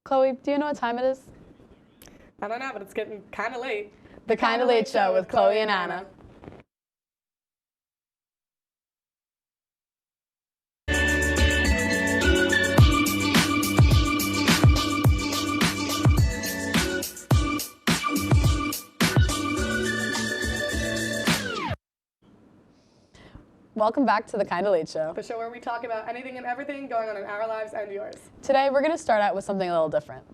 Chloe, do you know what time it is? I don't know, but it's getting kind of late. The Kinda Late Show with Chloe and Anna. Welcome back to the Kinda Late Show. The show where we talk about anything and everything going on in our lives and yours. Today we're going to start out with something a little different.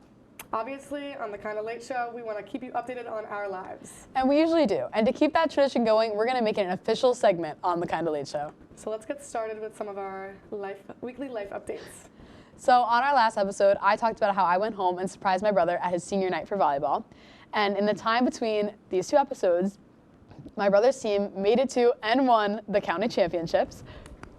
Obviously, on the Kinda Late Show, we want to keep you updated on our lives. And we usually do. And to keep that tradition going, we're going to make it an official segment on the Kinda Late Show. So let's get started with some of our weekly life updates. So on our last episode, I talked about how I went home and surprised my brother at his senior night for volleyball. And in the time between these two episodes, my brother's team made it to and won the county championships.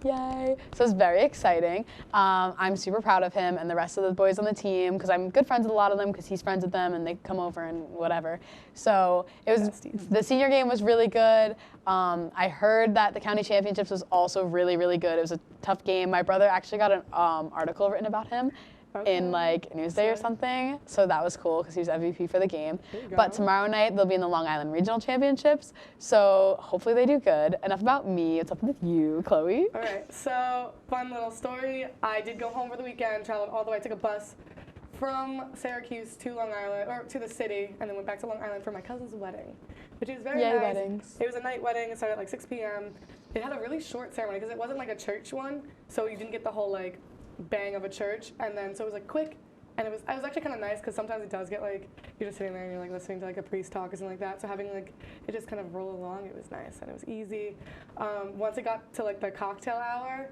Yay! So it's very exciting. I'm super proud of him and the rest of the boys on the team because I'm good friends with a lot of them because he's friends with them and they come over and whatever. So it was the senior game was really good. I heard that the county championships was also really, really good. It was a tough game. My brother actually got an article written about him in like Newsday or something. So that was cool because he was MVP for the game. But tomorrow night they'll be in the Long Island Regional Championships. So hopefully they do good. Enough about me. What's up with you, Chloe? All right, so fun little story. I did go home for the weekend, traveled all the way, took a bus from Syracuse to Long Island, or to the city, and then went back to Long Island for my cousin's wedding, which is very nice. Weddings. It was a night wedding. It started at like 6 p.m. It had a really short ceremony because it wasn't like a church one, so you didn't get the whole like bang of a church, and then so it was like quick, and it was actually kind of nice because sometimes it does get like you're just sitting there and you're like listening to like a priest talk or something like that, so having like it just kind of roll along, it was nice and it was easy. Once it got to like the cocktail hour,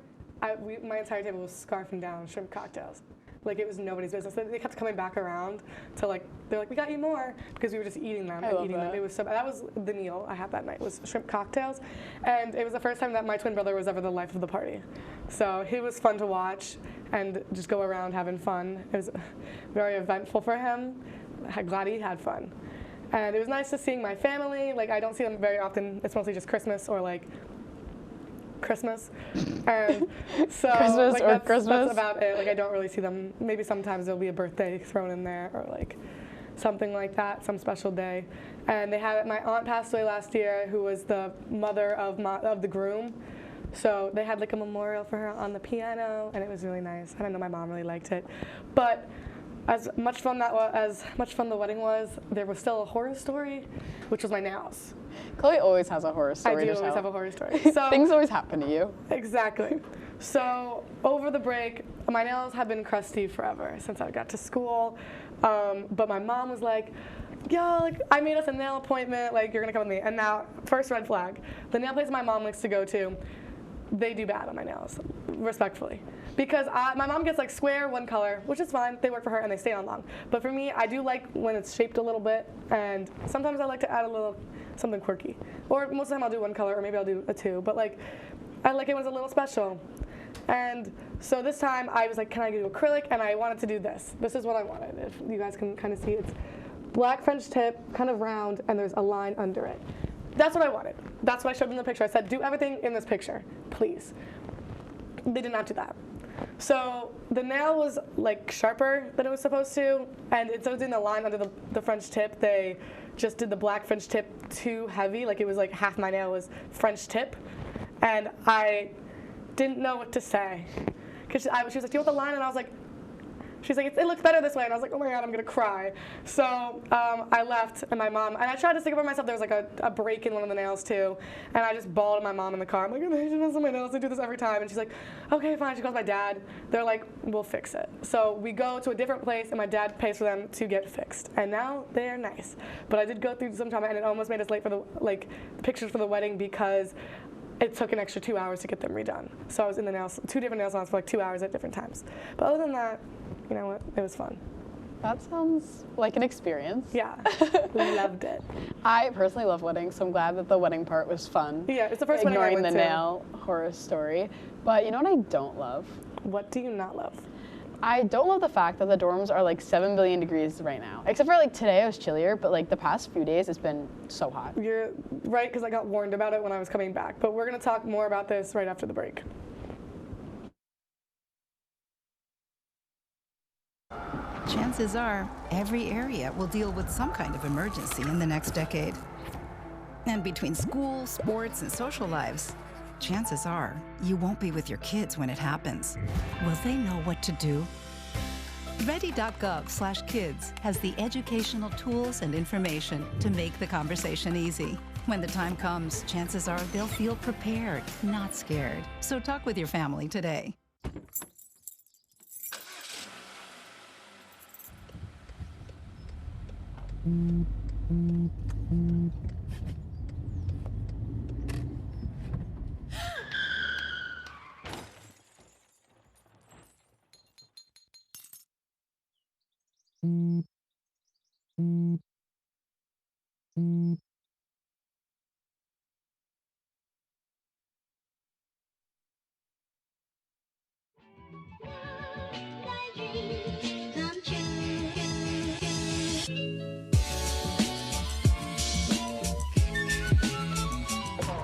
my entire table was scarfing down shrimp cocktails. Like it was nobody's business. They kept coming back around to like, they're like, we got you more, because we were just eating them and eating them. It was that was the meal I had that night, was shrimp cocktails. And it was the first time that my twin brother was ever the life of the party. So he was fun to watch and just go around having fun. It was very eventful for him. I'm glad he had fun. And it was nice to seeing my family. Like I don't see them very often. It's mostly just Christmas or like Christmas, and so Christmas like, or Christmas. That's about it. Like I don't really see them. Maybe sometimes there'll be a birthday thrown in there or like something like that, some special day. And they had it. My aunt passed away last year, who was the mother of the groom. So they had like a memorial for her on the piano, and it was really nice. And I know my mom really liked it, but as much fun the wedding was, there was still a horror story, which was my nails. Chloe always has a horror story. I do always have a horror story. So, things always happen to you. Exactly. So over the break, my nails have been crusty forever since I got to school. But my mom was like, yo, like, I made us a nail appointment, like, you're gonna come with me. And now, first red flag, the nail place my mom likes to go to, they do bad on my nails, respectfully. Because my mom gets like square, one color, which is fine, they work for her and they stay on long. But for me, I do like when it's shaped a little bit, and sometimes I like to add a little something quirky. Or most of the time I'll do one color, or maybe I'll do a two, but like, I like it when it's a little special. And so this time I was like, can I do acrylic? And I wanted to do this. This is what I wanted. If you guys can kind of see, it's black French tip, kind of round, and there's a line under it. That's what I wanted. That's what I showed them in the picture. I said, do everything in this picture, please. They did not do that. So the nail was like sharper than it was supposed to, and instead of doing the line under the French tip, they just did the black French tip too heavy. Like it was like half my nail was French tip, and I didn't know what to say. Because she was like, do you want the line? And I was like, she's like, it looks better this way. And I was like, oh my God, I'm going to cry. So I left, and my mom, and I tried to stick up for myself. There was like a break in one of the nails too. And I just bawled at my mom in the car. I'm like, I hate messing my nails. I do this every time. And she's like, okay, fine. She calls my dad. They're like, we'll fix it. So we go to a different place, and my dad pays for them to get fixed. And now they're nice. But I did go through some time, and it almost made us late for the pictures for the wedding because it took an extra 2 hours to get them redone. So I was in the two different nail salons for like 2 hours at different times. But other than that, you know what? It was fun. That sounds like an experience. Yeah, loved it. I personally love weddings, so I'm glad that the wedding part was fun. Yeah, it's the first wedding I went to. Ignoring the nail horror story. But you know what I don't love? What do you not love? I don't love the fact that the dorms are like 7 billion degrees right now. Except for like today it was chillier, but like the past few days it's been so hot. You're right, because I got warned about it when I was coming back. But we're going to talk more about this right after the break. chances are every area will deal with some kind of emergency in the next decade. And between school, sports, and social lives, chances are you won't be with your kids when it happens. Will they know what to do? Ready.gov/kids has the educational tools and information to make the conversation easy. When the time comes, chances are they'll feel prepared, not scared. So talk with your family today.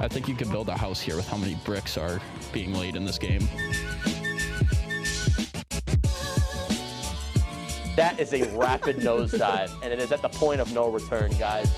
I think you could build a house here with how many bricks are being laid in this game. That is a rapid nosedive, and it is at the point of no return, guys.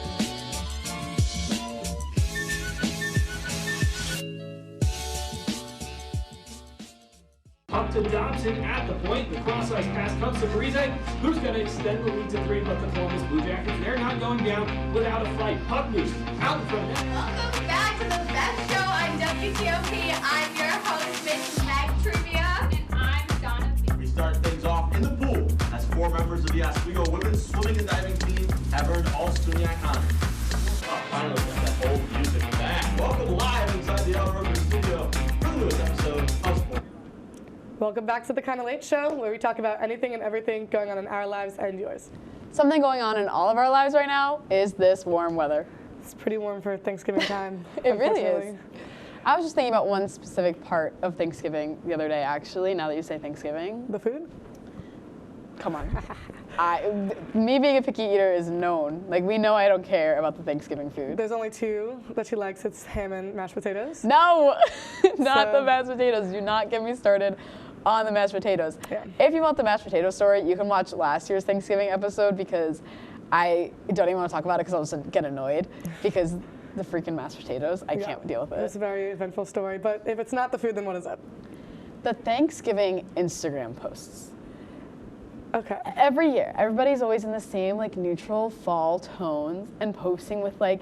Up to Dobson at the point. The cross-ice pass comes to Parise, who's going to extend the lead to 3, but the Columbus Blue Jackets, they're not going down without a fight. Puck loose, out in front of it. Welcome back to the best show on WTOP. I'm your host, Miss Meg Trivia. And I'm Donna. We start things off in the pool as 4 members of the Oswego women's swimming and diving team have earned all SUNY honors. Oh, finally got that old music back. Welcome live inside the El studio for the newest episode of Sport. Welcome back to the Kinda Late Show, where we talk about anything and everything going on in our lives and yours. Something going on in all of our lives right now is this warm weather. It's pretty warm for Thanksgiving time. It really is. unfortunately. I was just thinking about one specific part of Thanksgiving the other day, actually, now that you say Thanksgiving. The food? Come on. Me being a picky eater is known. Like, we know I don't care about the Thanksgiving food. There's only 2 that she likes. It's ham and mashed potatoes. No, not So- the mashed potatoes. Do not get me started on the mashed potatoes. Yeah. If you want the mashed potato story, you can watch last year's Thanksgiving episode because I don't even want to talk about it because I'll just get annoyed because the freaking mashed potatoes, I can't deal with It's it. a very eventful story, but if it's not the food, then what is it? The Thanksgiving Instagram posts. Okay. Every year, everybody's always in the same like neutral fall tones and posting with like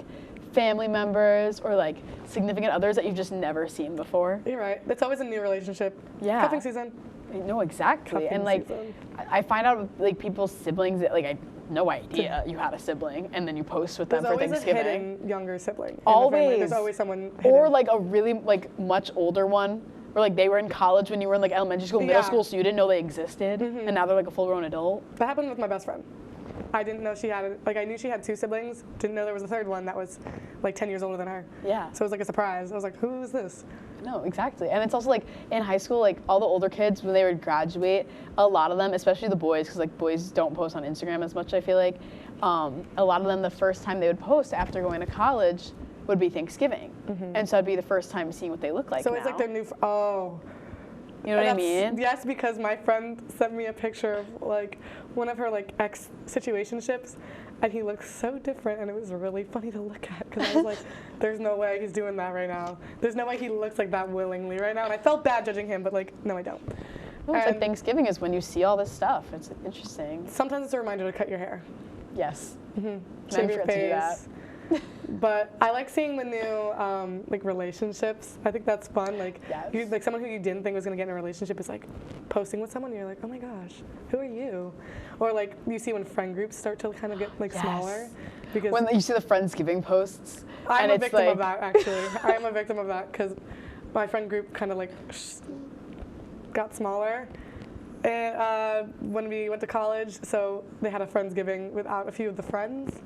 family members or like significant others that you've just never seen before. You're right. It's always a new relationship. Yeah. Cuffing season. No, exactly. Cuffing And like, season. I find out like people's siblings that like I had no idea you had a sibling, and then you post with them There's for always a Thanksgiving. hidden younger sibling. in the Always. family. There's always someone hidden. Or like a really like much older one, or like they were in college when you were in like elementary school, middle Yeah. school, so you didn't know they existed, and now they're like a full-grown adult. That happened with my best friend. I didn't know she had, like I knew she had 2 siblings, didn't know there was a 3rd one that was like 10 years older than her. Yeah. So it was like a surprise. I was like, who is this? No, exactly. And it's also like in high school, like all the older kids, when they would graduate, a lot of them, especially the boys, because like boys don't post on Instagram as much, I feel like, a lot of them, the first time they would post after going to college would be Thanksgiving. And so it'd be the first time seeing what they look like So now. it's like their new, oh. You know what I That's- mean? Yes, because my friend sent me a picture of like one of her like ex situationships, and he looks so different, and it was really funny to look at because I was like, "There's no way he's doing that right now. There's no way he looks like that willingly right now." And I felt bad judging him, but like, no, I don't. No, it's like And Thanksgiving is when you see all this stuff. It's interesting. sometimes it's a reminder to cut your hair, Yes. Men shave your forget to do that. face. But I like seeing the new like relationships. I think that's fun. Like, Yes. you, like someone who you didn't think was gonna get in a relationship is like posting with someone. And you're like, oh my gosh, who are you? Or like you see when friend groups start to kind of get like Yes. smaller, because When you see the Friendsgiving posts, I'm and a it's victim like, of that actually. I am a victim of that because my friend group kind of like got smaller. And when we went to college, so they had a Friendsgiving without a few of the friends.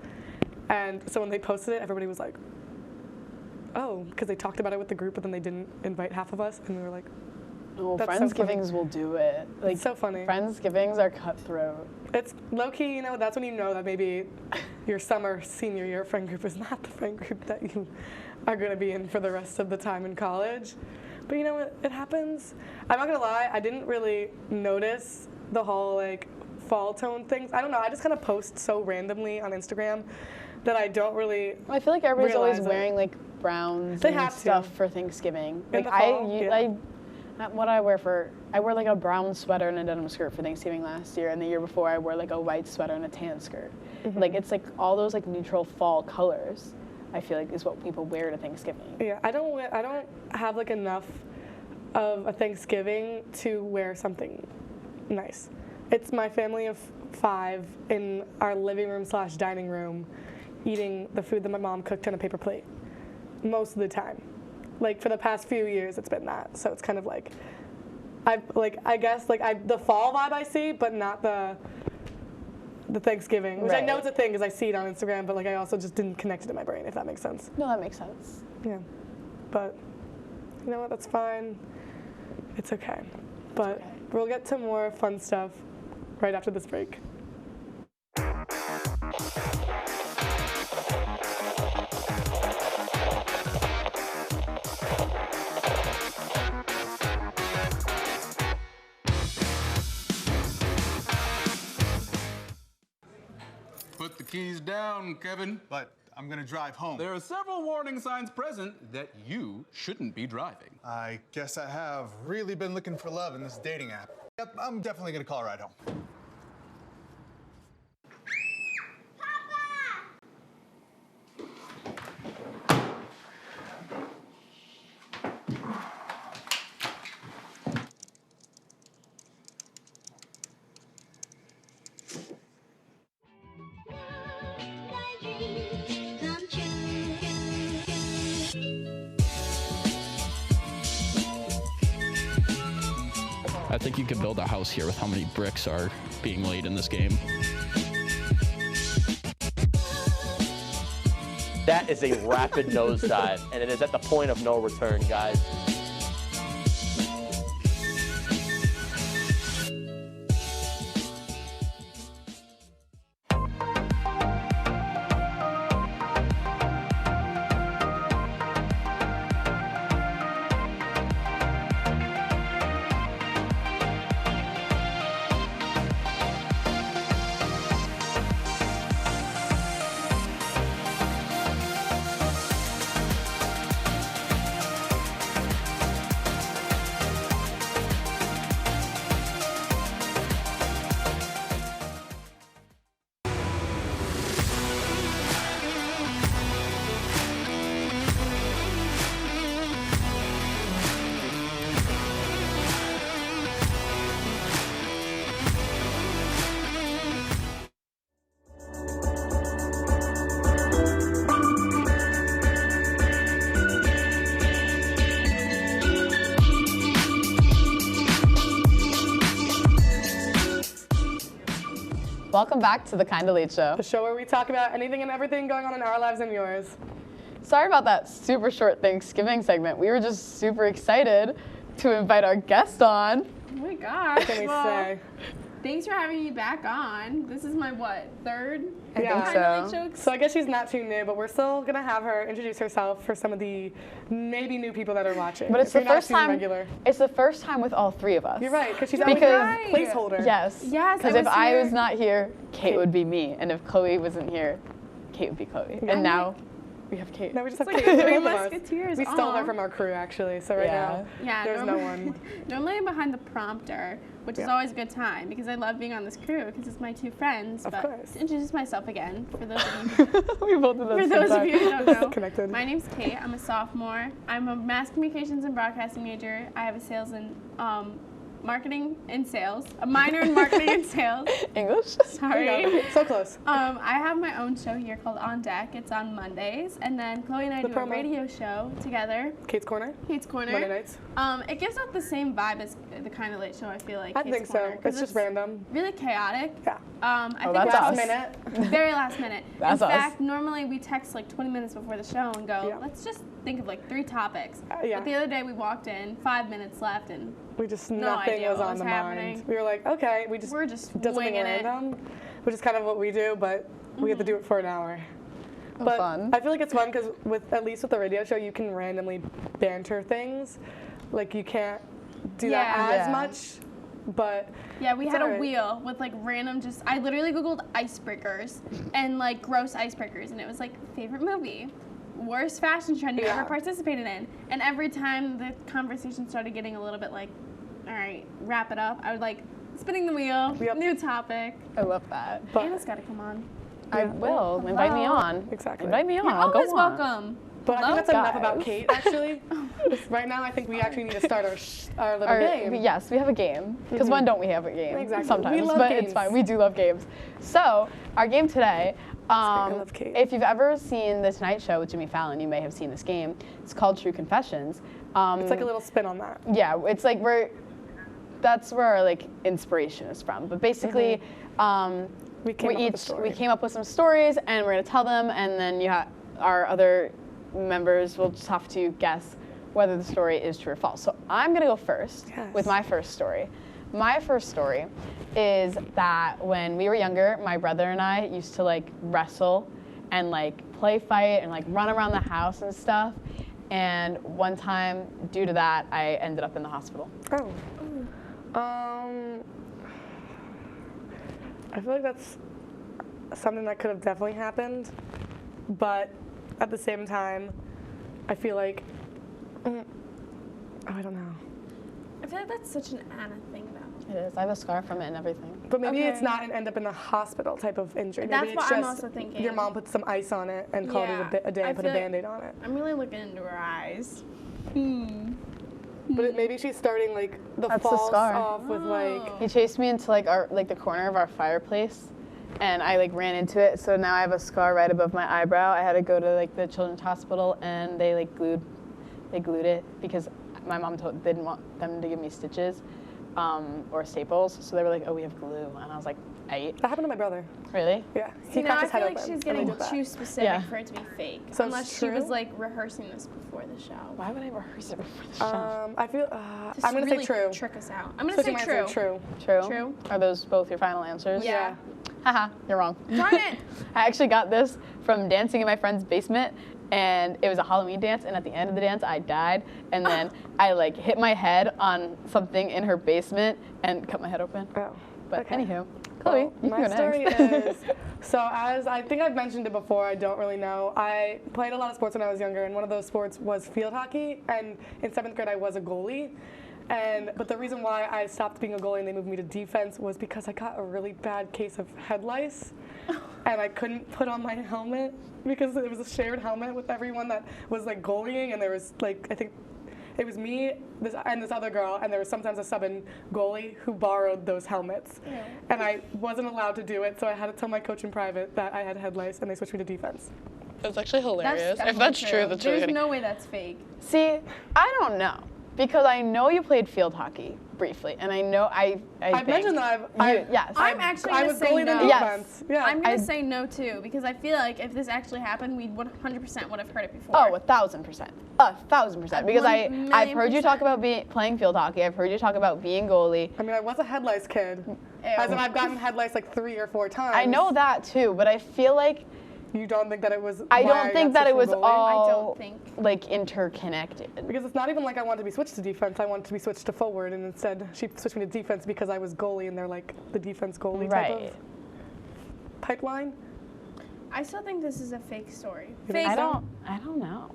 And so when they posted it, everybody was like, oh, because they talked about it with the group, but then they didn't invite half of us. And we were like, oh, That's so funny. Friendsgivings will do it. Like, it's so funny. Friendsgivings are cutthroat. It's low-key, you know, that's when you know that maybe your summer senior year friend group is not the friend group that you are going to be in for the rest of the time in college. But you know what? It happens. I'm not going to lie, I didn't really notice the whole like fall tone things. I don't know. I just kind of post so randomly on Instagram that I don't really. I feel like everybody's always realize it. wearing like browns They and have to. stuff for Thanksgiving. In Like the fall, what I wear I wore like a brown sweater and a denim skirt for Thanksgiving last year, and the year before I wore like a white sweater and a tan skirt. Like it's like all those like neutral fall colors, I feel like is what people wear to Thanksgiving. Yeah, I don't have like enough of a Thanksgiving to wear something nice. It's my family of 5 in our living room / dining room eating the food that my mom cooked on a paper plate most of the time. Like for the past few years it's been that. So it's kind of like I guess the fall vibe I see, but not the Thanksgiving, which I know it's a thing because I see it on Instagram, but like I also just didn't connect it in my brain, if that makes sense. No, that makes sense. Yeah, but you know what? That's fine. It's okay. But we'll get to more fun stuff right after this break. Put the keys down, Kevin. But I'm gonna drive home. There are several warning signs present that you shouldn't be driving. I guess I have really been looking for love in this dating app. Yep, I'm definitely gonna call a ride home. I think you could build a house here with how many bricks are being laid in this game. That is a rapid nosedive, and it is at the point of no return, guys. Welcome back to the Kinda Late Show. The show where we talk about anything and everything going on in our lives and yours. Sorry about that super short Thanksgiving segment. We were just super excited to invite our guest on. Oh my gosh. What can we say? Thanks for having me back on. This is my, third? I think Kinda so. Late Show? So I guess she's not too new, but we're still gonna have her introduce herself for some of the maybe new people that are watching. But it's If the you're not first seeing time. regular. It's the first time with all 3 of us. You're right, because she's Because- always right. a placeholder. Yes. Yes, Because I if was I here. was not here, Kate would be me, and if Chloe wasn't here, Kate would be Chloe. Yeah. And now we have Kate. No, we just have It's like Kate, three 3 of us. musketeers. We stole her Aw. from our crew, actually, so right Yeah. now there's no one. Normally I'm behind the prompter, which is Yeah. always a good time because I love being on this crew because it's my 2 friends. Of but course. to introduce myself again for those of you We both did that for same those of time. you who don't know. Connected. My name's Kate. I'm a sophomore. I'm a mass communications and broadcasting major. I have a sales and marketing and sales, a minor in marketing and sales. English? Sorry. There you go. So close. I have my own show here called On Deck. It's on Mondays, and then Chloe and I The do a promo. radio show together, Kate's Corner, Kate's Corner. Monday nights. It gives out the same vibe as the Kinda Late Show. I feel like. I Kate's think so. Corner, 'cause It's just random. Really chaotic. Yeah. I think that's Last us. minute. very last minute. That's in us. fact, normally we text like 20 minutes before the show and go, Yeah. let's just think of like 3 topics. Yeah. But the other day we walked in, 5 minutes left, and We just No nothing idea was what on was the happening. mind. We were like, okay, we just we're just did something winging it. random, which is kind of what we do, but we have to do it for an hour. Oh, But fun. I feel like it's fun because at least with the radio show, you can randomly banter things. Like you can't do that Yeah. as Yeah. much but Yeah, we it's had a alright. wheel with like random I literally Googled icebreakers and like gross icebreakers, and it was like favorite movie, worst fashion trend you ever participated in. And every time the conversation started getting a little bit like, all right, wrap it up, I would like spinning the wheel, new topic. I love that. Anna's got to come on. I will. Invite me on. Exactly. Invite me on. You're I'll go always on. welcome. But I think that's enough about guys. Kate, actually. Right now, I think we actually need to start our little game. Yes, we have a game. Because when don't we have a game? Exactly. Sometimes, We love but games. it's fine. We do love games. So, our game today, love Kate. if you've ever seen The Tonight Show with Jimmy Fallon, you may have seen this game. It's called True Confessions. It's like a little spin on that. Yeah, it's like that's where our like inspiration is from. But basically, We came up with some stories, and we're gonna tell them, and then our other members will just have to guess whether the story is true or false. So I'm gonna go first with my first story. My first story is that when we were younger, my brother and I used to like wrestle and like play fight and like run around the house and stuff. And one time, due to that, I ended up in the hospital. I feel like that's something that could have definitely happened, but at the same time, I feel like, I don't know. I feel like that's such an Anna thing, though. It is. I have a scar from it and everything. But maybe it's not an end up in the hospital type of injury. That's Maybe what it's I'm just also thinking. your mom put some ice on it and called it a day and put a Band-Aid on it. I'm really looking into her eyes. But maybe she's starting like the That's the false scar. off with like. He chased me into like the corner of our fireplace, and I like ran into it. So now I have a scar right above my eyebrow. I had to go to like the children's hospital, and they like glued it because my mom didn't want them to give me stitches or staples. So they were like, "Oh, we have glue," and I was like, "8." That happened to my brother. Really? Yeah. See, now I feel like open she's and getting did that. too specific Yeah. for it to be fake. So unless it's she was true? like rehearsing this before the show. Why would I rehearse it before the show? I feel. Just I'm gonna really say true. Trick us out. I'm gonna Switching say my answer, true. True. True. True. Are those both your final answers? Yeah. Haha, you're wrong. Darn it. I actually got this from dancing in my friend's basement, and it was a Halloween dance, and at the end of the dance, I died, and then I like hit my head on something in her basement and cut my head open. Oh. But okay. anywho, Chloe, you my can go story next. is, so as I think I've mentioned it before, I don't really know. I played a lot of sports when I was younger, and one of those sports was field hockey, and in 7th grade I was a goalie. But the reason why I stopped being a goalie and they moved me to defense was because I got a really bad case of head lice, and I couldn't put on my helmet because it was a shared helmet with everyone that was like goalieing, and there was like, I think it was me this other girl, and there was sometimes a sub-in goalie who borrowed those helmets. Yeah. And I wasn't allowed to do it, so I had to tell my coach in private that I had head lice, and they switched me to defense. That's actually hilarious. That's If that's definitely true, that's really There's funny. no way that's fake. See, I don't know. Because I know you played field hockey briefly, and I know I've mentioned that yes. I'm actually I gonna was say goalie no. in Yes. defense. Yeah. I'm gonna say no too, because I feel like if this actually happened, we 100% would have heard it before. Oh, 1,000%. 1,000%. Because I've heard you talk 1,000,000%. about playing field hockey. I've heard you talk about being goalie. I mean, I was a head lice kid. As in, I've gotten head lice like 3 or 4 times. I know that too, but I feel like You don't think that it was? I why don't think got that it switched was from goalie? all I don't think. like interconnected. Because it's not even like I wanted to be switched to defense. I wanted to be switched to forward, and instead she switched me to defense because I was goalie, and they're like the defense goalie type Right. of pipeline. I still think this is a fake story. You think Fake. so? I don't know.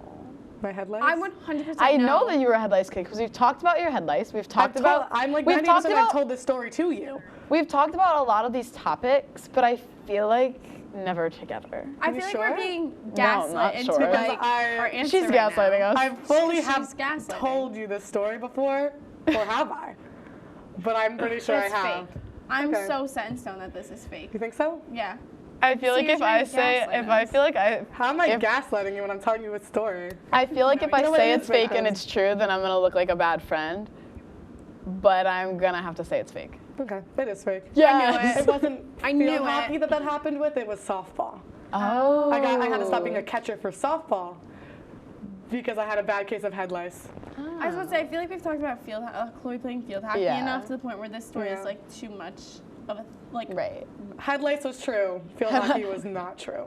My head lice. I would 100% I know that you were a head lice kid because we've talked about your head lice. We've talked I've about. I'm like we've 90% talked I've about. told this story to you. We've talked about a lot of these topics, but I feel like never together. I Are feel you like sure? we're being No, gaslit not into sure. like I- our answer She's right gaslighting now. us. I fully She's have gaslighting. told you this story before, or have I? But I'm pretty sure It's I have. fake. I'm Okay. so set in stone that this is fake. You think so? Yeah. I feel like See, if you're I trying to say, gaslight if I us. feel like I, How am I If- gaslighting you when I'm telling you a story? I feel like if You I know what say it it's is, fake and because- it's true, then I'm gonna look like a bad friend. But I'm gonna have to say it's fake. Okay, it is fake. Yes. It wasn't I field knew hockey it. that happened with. It was softball. Oh. I had to stop being a catcher for softball because I had a bad case of head lice. I was about to say, I feel like we've talked about Chloe playing field hockey Yeah. enough to the point where this story Yeah. is like too much of a like. Right. Head lice was true. Field hockey was not true.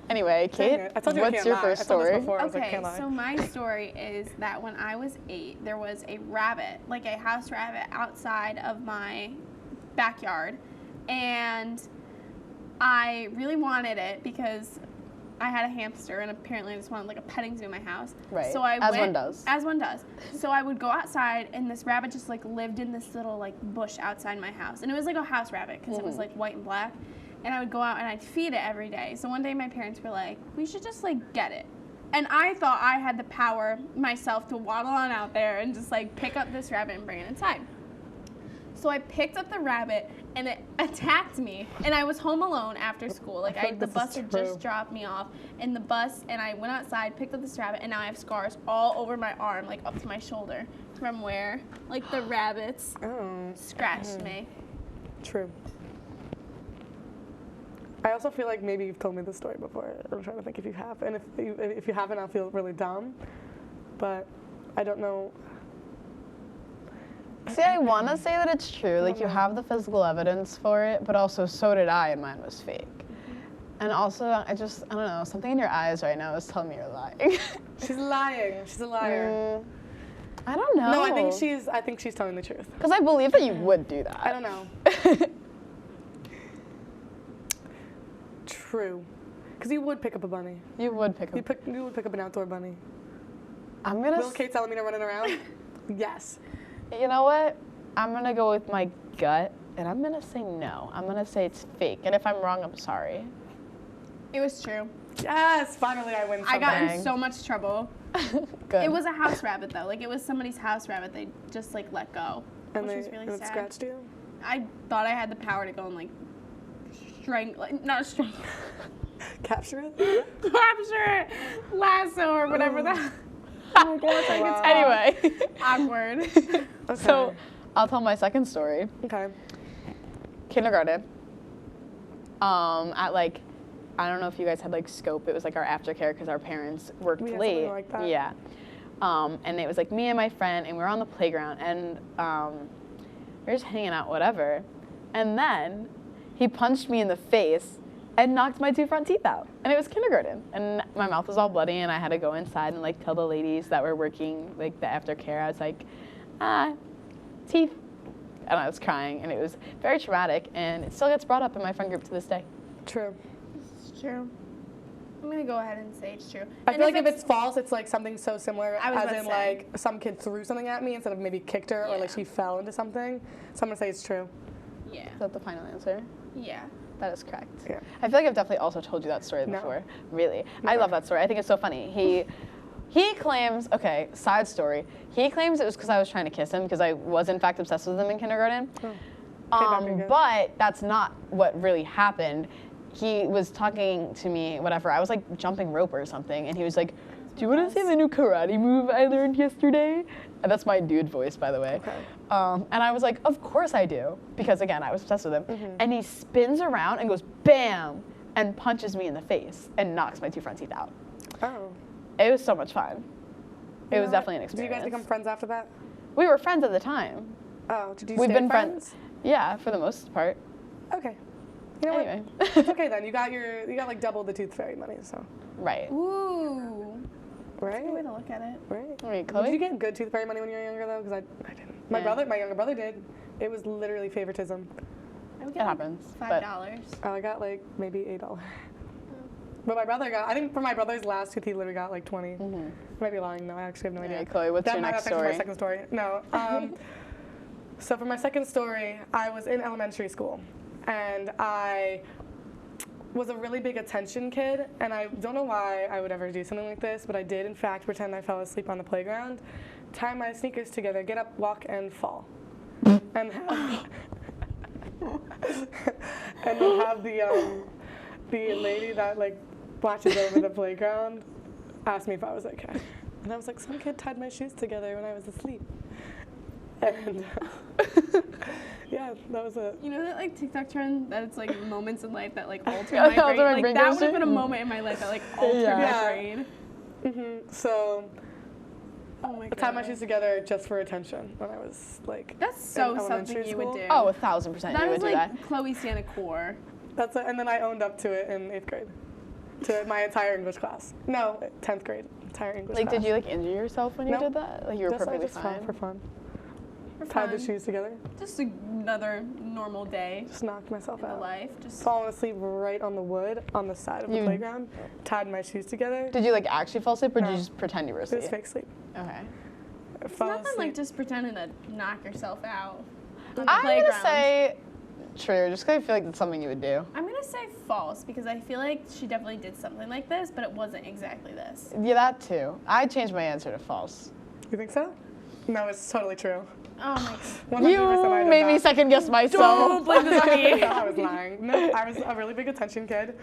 Anyway, Kate, it. I told you I what's can't your lie. first I told this story? before. I was like, Okay, can't lie. so my story is that when I was 8, there was a rabbit, like a house rabbit, outside of my backyard, and I really wanted it because I had a hamster, and apparently I just wanted like a petting zoo in my house. Right. So I As went, one does. As one does. So I would go outside, and this rabbit just like lived in this little like bush outside my house, and it was like a house rabbit because it was like white and black. And I would go out and I'd feed it every day. So one day my parents were like, we should just like get it. And I thought I had the power myself to waddle on out there and just like pick up this rabbit and bring it inside. So I picked up the rabbit and it attacked me. And I was home alone after school. Like the bus had just dropped me off in the bus, and I went outside, picked up this rabbit, and now I have scars all over my arm, like up to my shoulder, from where like the rabbits scratched me. True. I also feel like maybe you've told me this story before. I'm trying to think if you have. And if you haven't, I'll feel really dumb. But I don't know. See, I want to say that it's true. Like, you have the physical evidence for it, but also so did I, and mine was fake. And also, I don't know, something in your eyes right now is telling me you're lying. She's lying. She's a liar. I don't know. No, I think she's telling the truth. Because I believe that you would do that. I don't know. True. Because you would pick up a bunny. You would pick up. You would pick up an outdoor bunny. I'm gonna. Will Kate telling me to run it around? Yes. You know what? I'm gonna go with my gut, and I'm gonna say no. I'm gonna say it's fake, and if I'm wrong, I'm sorry. It was true. Yes, finally I win something. I got in so much trouble. Good. It was a house rabbit though. Like it was somebody's house rabbit. They just like let go, and which was really it sad. Scratched you? I thought I had the power to go and like not strangle. Capture it? Capture it. Lasso or whatever that. Oh my gosh, wow. Anyway. Awkward. Okay. So, I'll tell my second story. Okay. Kindergarten. At like, I don't know if you guys had like scope. It was like our aftercare because our parents worked We had late. something like that. Yeah. And it was like me and my friend, and we were on the playground, and we were just hanging out, whatever. And then he punched me in the face and knocked my 2 front teeth out. And it was kindergarten. And my mouth was all bloody, and I had to go inside and like tell the ladies that were working like the aftercare. I was like, teeth. And I was crying, and it was very traumatic, and it still gets brought up in my friend group to this day. True. It's true. I'm gonna go ahead and say it's true. I feel like if it's false, it's like something so similar, I was as about in to say. like some kid threw something at me instead of maybe kicked her or like she fell into something. So I'm gonna say it's true. Yeah. Is that the final answer? Yeah. That is correct. Yeah. I feel like I've definitely also told you that story No. before. Really. I love that story. I think it's so funny. He claims, okay, side story. He claims it was because I was trying to kiss him because I was in fact obsessed with him in kindergarten. But that's not what really happened. He was talking to me, whatever. I was like jumping rope or something, and he was like, "Do you want to see the new karate move I learned yesterday?" And that's my dude voice, by the way. Okay. And I was like, "Of course I do," because again, I was obsessed with him. And he spins around and goes, "Bam!" and punches me in the face and knocks my 2 front teeth out. Oh. It was so much fun. It was know definitely an Did experience. you guys become friends after that? We were friends at the time. Oh, did you We've stay been friends? Yeah, for the most part. Okay. You know Anyway. what? It's okay then. You got like double the tooth fairy money, so. Right. Ooh. Right? That's a good way to look at it. Right. Wait, Chloe? Did you get good tooth fairy money when you were younger though? Because I didn't. My younger brother did. It was literally favoritism. I would It get happens. $5. Oh, I got like maybe $8. But my brother got, I think for my brother's last tooth, he literally got like 20. I might be lying, no, I actually have no idea. Okay, Chloe, what's your next That's actually story? my second story. No. So for my second story, I was in elementary school, and I was a really big attention kid, and I don't know why I would ever do something like this, but I did in fact pretend I fell asleep on the playground, tie my sneakers together, get up, walk, and fall. And and then have the lady that like watches over the playground asked me if I was okay. And I was like, some kid tied my shoes together when I was asleep. And yeah, that was it. You know that like TikTok trend that it's like moments in life that like alter Yeah, my alter brain? my Like brain that would chemistry. have been a moment in my life that like altered Yeah. my brain. So Oh my I god. tied my shoes together just for attention when I was like That's so in something elementary you would school. do. Oh, 1,000% That you is would do like that. Chloe Santa Core. That's it. And then I owned up to it in 8th grade. to my entire English class. No, 10th grade, entire English Like, class. did you like injure yourself when you Nope. did that? Like, you were Just, perfectly just fine. For fun. For Tied the fun. shoes together. Just another normal day Just knocked myself in out. life. Just Falling asleep right on the wood on the side of the playground. Tied my shoes together. Did you like actually fall asleep, or did No. you just pretend you were It asleep? was fake sleep. Okay. I it's fell nothing asleep. like just pretending to knock yourself out on the I'm playground. gonna say true, just because I feel like that's something you would do. I'm gonna say false because I feel like she definitely did something like this, but it wasn't exactly this. Yeah, that too. I changed my answer to false. You think so? No, it's totally true. Oh my god. 100% I You did made me that. second guess myself. Don't blame this on me. No, I was lying. No, I was a really big attention kid,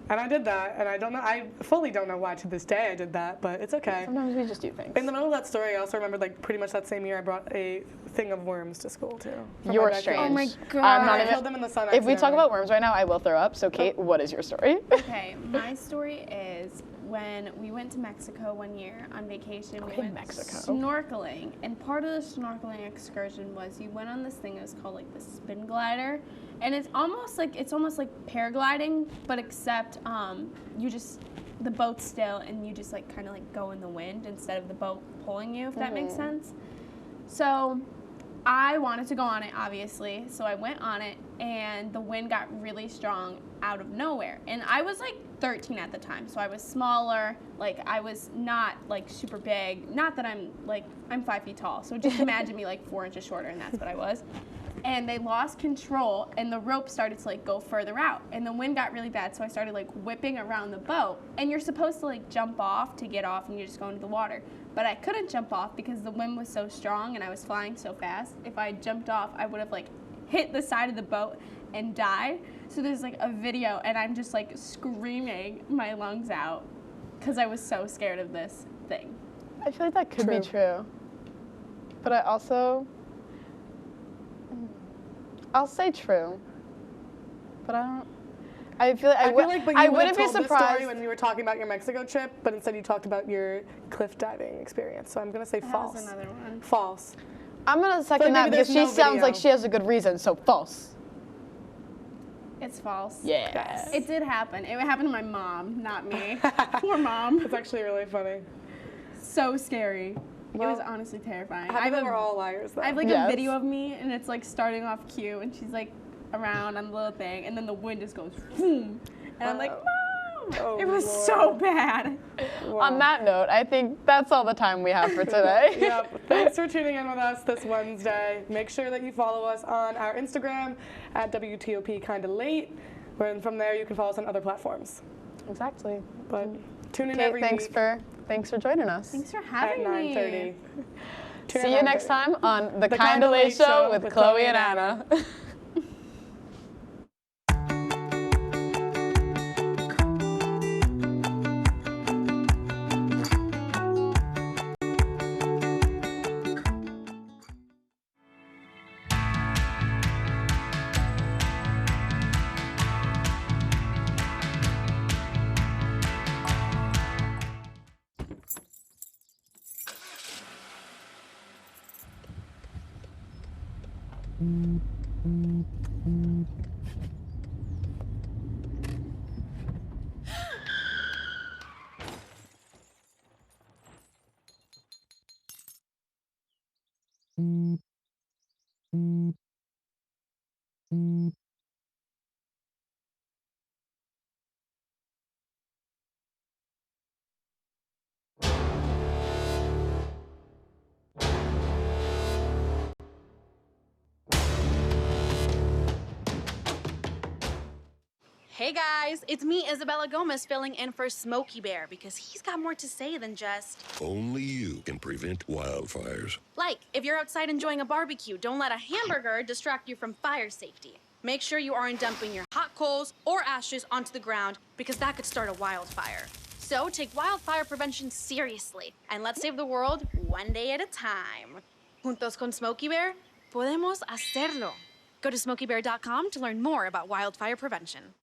and I did that. And I don't know. I fully don't know why to this day I did that, but it's okay. Sometimes we just do things. In the middle of that story, I also remembered like pretty much that same year I brought a thing of worms to school too. from You're my strange. backyard. Oh my god. I'm not I even. killed them in the sun. If we talk accidentally. about worms right now, I will throw up. So, Kate, what is your story? Okay, my story is when we went to Mexico one year on vacation. Okay, We went Mexico. snorkeling, and part of the snorkeling excursion was you went on this thing. It was called like the spin glider, and it's almost like paragliding, but except you just the boat's still, and you just like kind of like go in the wind instead of the boat pulling you, if that makes sense. So I wanted to go on it, obviously, so I went on it, and the wind got really strong out of nowhere. And I was like 13 at the time, so I was smaller, like I was not like super big. Not that I'm 5 feet tall, so just imagine me like 4 inches shorter, and that's what I was. And they lost control, and the rope started to like go further out, and the wind got really bad, so I started like whipping around the boat. And you're supposed to like jump off to get off, and you just go into the water. But I couldn't jump off because the wind was so strong and I was flying so fast. If I jumped off, I would have like hit the side of the boat and died. So there's like a video, and I'm just like screaming my lungs out because I was so scared of this thing. I feel like that could be true. But I'll say true. But I don't. I feel like but I you would wouldn't have be told this surprised. story when you were talking about your Mexico trip, but instead you talked about your cliff diving experience. So I'm gonna say That false. was another one. False. I'm gonna second maybe that because there's she no sounds like video. she has a good reason. So false. It's false. Yeah. It did happen. It happened to my mom, not me. Poor mom. It's actually really funny. So scary. Well, it was honestly terrifying. I think we're all liars though. I have like Yes. a video of me, and it's like starting off cute, and she's like around on the little thing, and then the wind just goes boom, and I'm like, Mom! Oh, it was Lord. so bad. On that note, I think that's all the time we have for today. Yep. Thanks for tuning in with us this Wednesday. Make sure that you follow us on our Instagram at WTOP Kinda Late. And from there you can follow us on other platforms. Exactly. But tune in Kate, every thanks week for joining us. Thanks for at having me. 9:30. Tune in See you at next 9:30. time on The The Kinda Late Show with Chloe and Anna. Hey guys, it's me, Isabella Gomez, filling in for Smokey Bear because he's got more to say than just... Only you can prevent wildfires. Like, if you're outside enjoying a barbecue, don't let a hamburger distract you from fire safety. Make sure you aren't dumping your hot coals or ashes onto the ground because that could start a wildfire. So take wildfire prevention seriously and let's save the world one day at a time. Juntos con Smokey Bear, podemos hacerlo. Go to smokeybear.com to learn more about wildfire prevention.